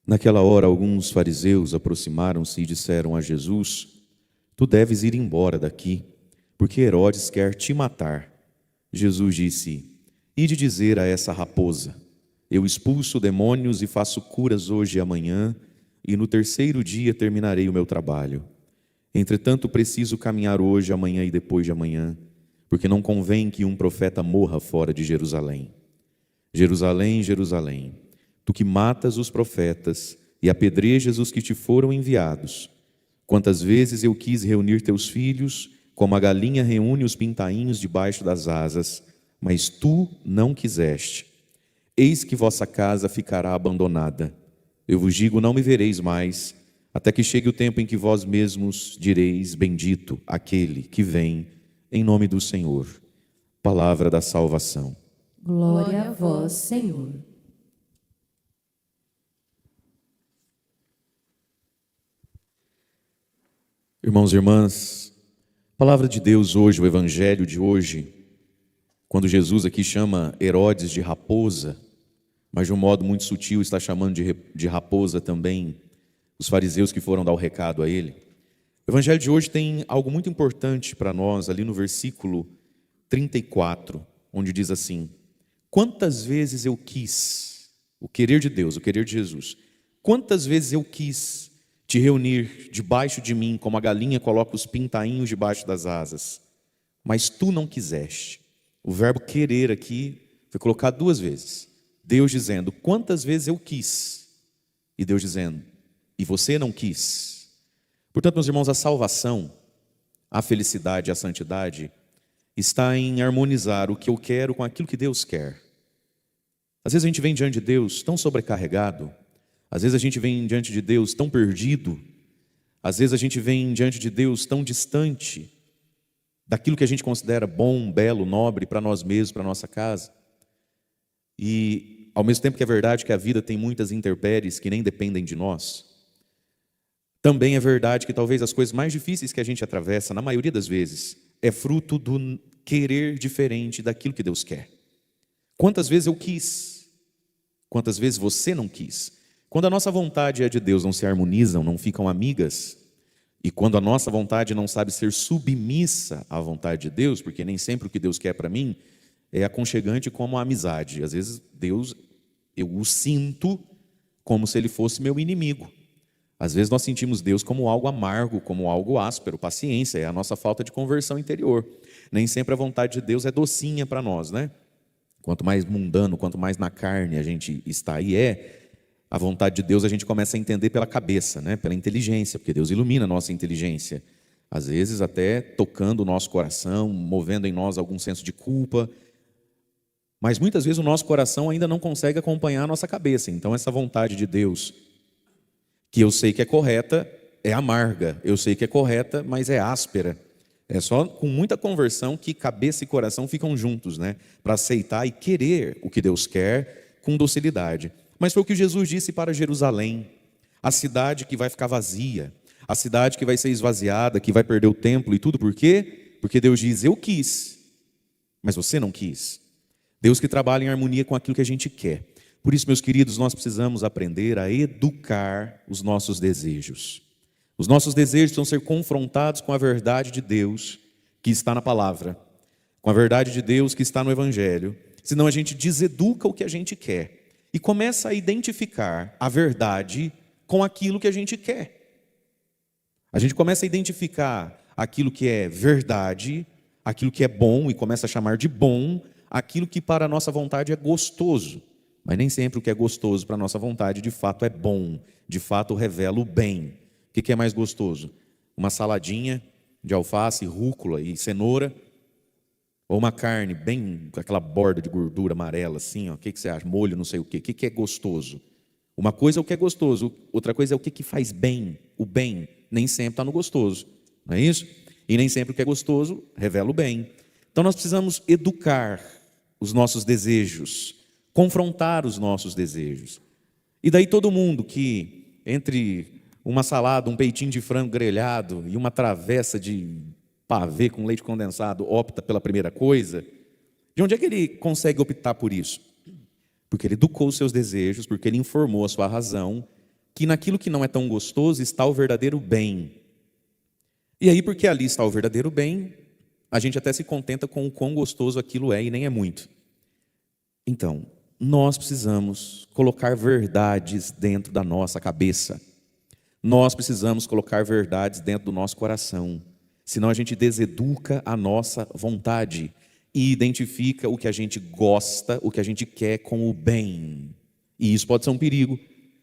Naquela hora, alguns fariseus aproximaram-se e disseram a Jesus: Tu deves ir embora daqui, porque Herodes quer te matar. Jesus disse: Ide dizer a essa raposa: Eu expulso demônios e faço curas hoje e amanhã, e no terceiro dia terminarei o meu trabalho. Entretanto, preciso caminhar hoje, amanhã e depois de amanhã, porque não convém que um profeta morra fora de Jerusalém. Jerusalém, Jerusalém, tu que matas os profetas e apedrejas os que te foram enviados. Quantas vezes eu quis reunir teus filhos, como a galinha reúne os pintainhos debaixo das asas, mas tu não quiseste. Eis que vossa casa ficará abandonada. Eu vos digo, não me vereis mais, até que chegue o tempo em que vós mesmos direis: bendito aquele que vem em nome do Senhor. Palavra da salvação. Glória a vós, Senhor. Irmãos e irmãs, a palavra de Deus hoje, o evangelho de hoje, quando Jesus aqui chama Herodes de raposa, mas de um modo muito sutil está chamando de raposa também os fariseus que foram dar o recado a ele. O evangelho de hoje tem algo muito importante para nós, ali no versículo 34, onde diz assim: quantas vezes eu quis, o querer de Deus, o querer de Jesus, quantas vezes eu quis te reunir debaixo de mim, como a galinha coloca os pintainhos debaixo das asas, mas tu não quiseste. O verbo querer aqui foi colocado duas vezes. Deus dizendo: quantas vezes eu quis, e Deus dizendo: e você não quis. Portanto, meus irmãos, a salvação, a felicidade, a santidade está em harmonizar o que eu quero com aquilo que Deus quer. Às vezes a gente vem diante de Deus tão sobrecarregado, às vezes a gente vem diante de Deus tão perdido, às vezes a gente vem diante de Deus tão distante daquilo que a gente considera bom, belo, nobre para nós mesmos, para a nossa casa. E ao mesmo tempo que é verdade que a vida tem muitas intempéries que nem dependem de nós, também é verdade que talvez as coisas mais difíceis que a gente atravessa, na maioria das vezes, é fruto do querer diferente daquilo que Deus quer. Quantas vezes eu quis? Quantas vezes você não quis? Quando a nossa vontade e a de Deus não se harmonizam, não ficam amigas, e quando a nossa vontade não sabe ser submissa à vontade de Deus, porque nem sempre o que Deus quer para mim é aconchegante como a amizade. Às vezes Deus, eu o sinto como se Ele fosse meu inimigo. Às vezes nós sentimos Deus como algo amargo, como algo áspero. Paciência, é a nossa falta de conversão interior. Nem sempre a vontade de Deus é docinha para nós, né? Quanto mais mundano, quanto mais na carne a gente está e a vontade de Deus a gente começa a entender pela cabeça, né? Pela inteligência, porque Deus ilumina a nossa inteligência. Às vezes até tocando o nosso coração, movendo em nós algum senso de culpa. Mas muitas vezes o nosso coração ainda não consegue acompanhar a nossa cabeça. Então essa vontade de Deus, que eu sei que é correta, é amarga. Eu sei que é correta, mas é áspera. É só com muita conversão que cabeça e coração ficam juntos, né? Para aceitar e querer o que Deus quer com docilidade. Mas foi o que Jesus disse para Jerusalém, a cidade que vai ficar vazia, a cidade que vai ser esvaziada, que vai perder o templo e tudo. Por quê? Porque Deus diz: eu quis, mas você não quis. Deus que trabalha em harmonia com aquilo que a gente quer. Por isso, meus queridos, nós precisamos aprender a educar os nossos desejos. Os nossos desejos precisam ser confrontados com a verdade de Deus que está na palavra, com a verdade de Deus que está no Evangelho. Senão a gente deseduca o que a gente quer e começa a identificar a verdade com aquilo que a gente quer. A gente começa a identificar aquilo que é verdade, aquilo que é bom, e começa a chamar de bom aquilo que para a nossa vontade é gostoso. Mas nem sempre o que é gostoso para a nossa vontade de fato é bom, de fato revela o bem. O que é mais gostoso? Uma saladinha de alface, rúcula e cenoura, ou uma carne bem com aquela borda de gordura amarela assim, ó. O que você acha? Molho, não sei o quê. O que é gostoso? Uma coisa é o que é gostoso, outra coisa é o que faz bem. O bem nem sempre está no gostoso, não é isso? E nem sempre o que é gostoso revela o bem. Então nós precisamos educar os nossos desejos, confrontar os nossos desejos. E daí todo mundo que, entre uma salada, um peitinho de frango grelhado e uma travessa de pavê com leite condensado, opta pela primeira coisa, de onde é que ele consegue optar por isso? Porque ele educou os seus desejos, porque ele informou a sua razão que naquilo que não é tão gostoso está o verdadeiro bem. E aí, porque ali está o verdadeiro bem, a gente até se contenta com o quão gostoso aquilo é e nem é muito. Então, nós precisamos colocar verdades dentro da nossa cabeça. Nós precisamos colocar verdades dentro do nosso coração. Senão a gente deseduca a nossa vontade e identifica o que a gente gosta, o que a gente quer com o bem. E isso pode ser um perigo,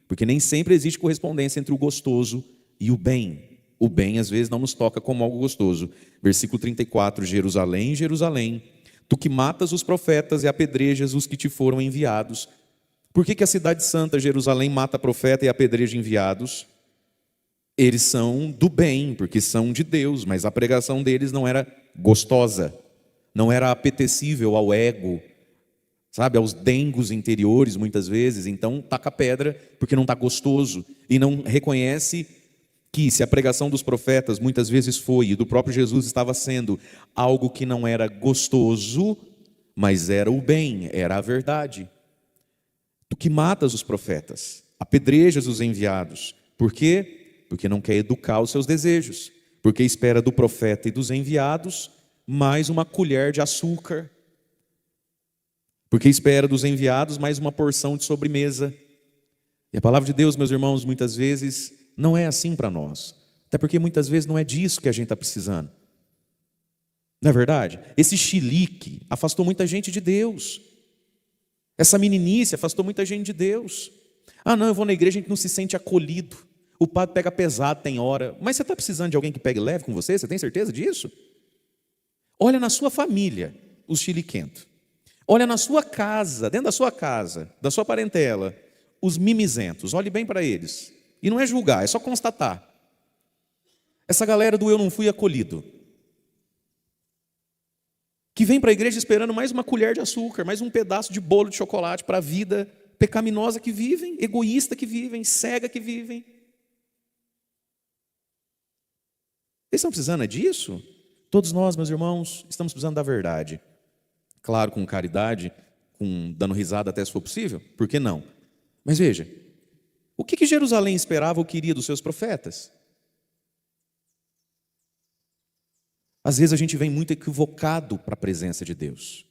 porque nem sempre existe correspondência entre o gostoso e o bem. O bem às vezes não nos toca como algo gostoso. Versículo 34, Jerusalém, Jerusalém, tu que matas os profetas e apedrejas os que te foram enviados. Por que a cidade santa, Jerusalém, mata profeta e apedreja enviados? Eles são do bem, porque são de Deus, mas a pregação deles não era gostosa, não era apetecível ao ego, sabe, aos dengos interiores muitas vezes. Então taca pedra porque não está gostoso e não reconhece que se a pregação dos profetas muitas vezes foi, e do próprio Jesus estava sendo, algo que não era gostoso, mas era o bem, era a verdade. Tu que matas os profetas, apedrejas os enviados. Por quê? Porque não quer educar os seus desejos, porque espera do profeta e dos enviados mais uma colher de açúcar, porque espera dos enviados mais uma porção de sobremesa. E a palavra de Deus, meus irmãos, muitas vezes não é assim para nós, até porque muitas vezes não é disso que a gente está precisando. Não é verdade? Esse chilique afastou muita gente de Deus. Essa meninice afastou muita gente de Deus. Ah não, eu vou na igreja, a gente não se sente acolhido. O padre pega pesado, tem hora. Mas você está precisando de alguém que pegue leve com você? Você tem certeza disso? Olha na sua família, os chiliquentos. Olha na sua casa, dentro da sua casa, da sua parentela, os mimizentos. Olhe bem para eles. E não é julgar, é só constatar. Essa galera do eu não fui acolhido, que vem para a igreja esperando mais uma colher de açúcar, mais um pedaço de bolo de chocolate para a vida pecaminosa que vivem, egoísta que vivem, cega que vivem. Vocês estão precisando disso? Todos nós, meus irmãos, estamos precisando da verdade. Claro, com caridade, dando risada até se for possível, por que não? Mas veja, o que Jerusalém esperava ou queria dos seus profetas? Às vezes a gente vem muito equivocado para a presença de Deus.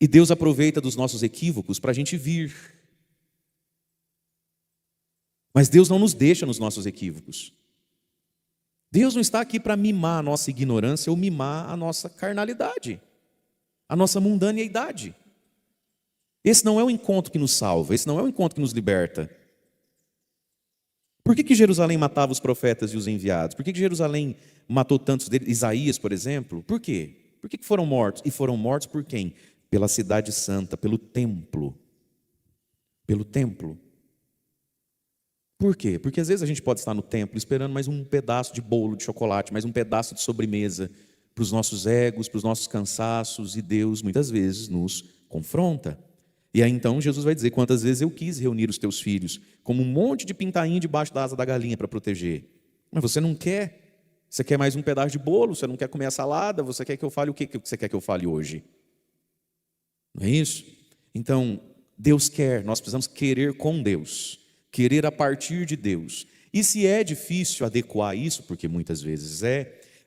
E Deus aproveita dos nossos equívocos para a gente vir. Mas Deus não nos deixa nos nossos equívocos. Deus não está aqui para mimar a nossa ignorância ou mimar a nossa carnalidade, a nossa mundaneidade. Esse não é o encontro que nos salva, esse não é o encontro que nos liberta. Por que Jerusalém matava os profetas e os enviados? Por que Jerusalém matou tantos deles? Isaías, por exemplo. Por quê? Por que foram mortos? E foram mortos por quem? Pela cidade santa, pelo templo. Pelo templo. Por quê? Porque às vezes a gente pode estar no templo esperando mais um pedaço de bolo de chocolate, mais um pedaço de sobremesa para os nossos egos, para os nossos cansaços, e Deus muitas vezes nos confronta. E aí então Jesus vai dizer: quantas vezes eu quis reunir os teus filhos, como um monte de pintainho debaixo da asa da galinha para proteger. Mas você não quer. Você quer mais um pedaço de bolo, você não quer comer a salada, você quer que eu fale o que você quer que eu fale hoje? Não é isso? Então, Deus quer, nós precisamos querer com Deus, querer a partir de Deus. E se é difícil adequar isso, porque muitas vezes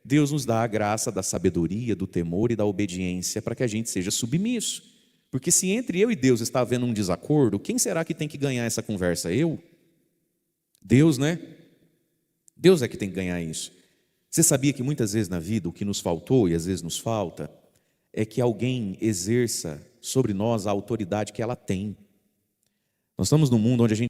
Deus nos dá a graça da sabedoria, do temor e da obediência para que a gente seja submisso. Porque se entre eu e Deus está havendo um desacordo, quem será que tem que ganhar essa conversa? Eu? Deus, né? Deus é que tem que ganhar isso. Você sabia que muitas vezes na vida o que nos faltou, e às vezes nos falta, é que alguém exerça sobre nós a autoridade que ela tem. Nós estamos num mundo onde a gente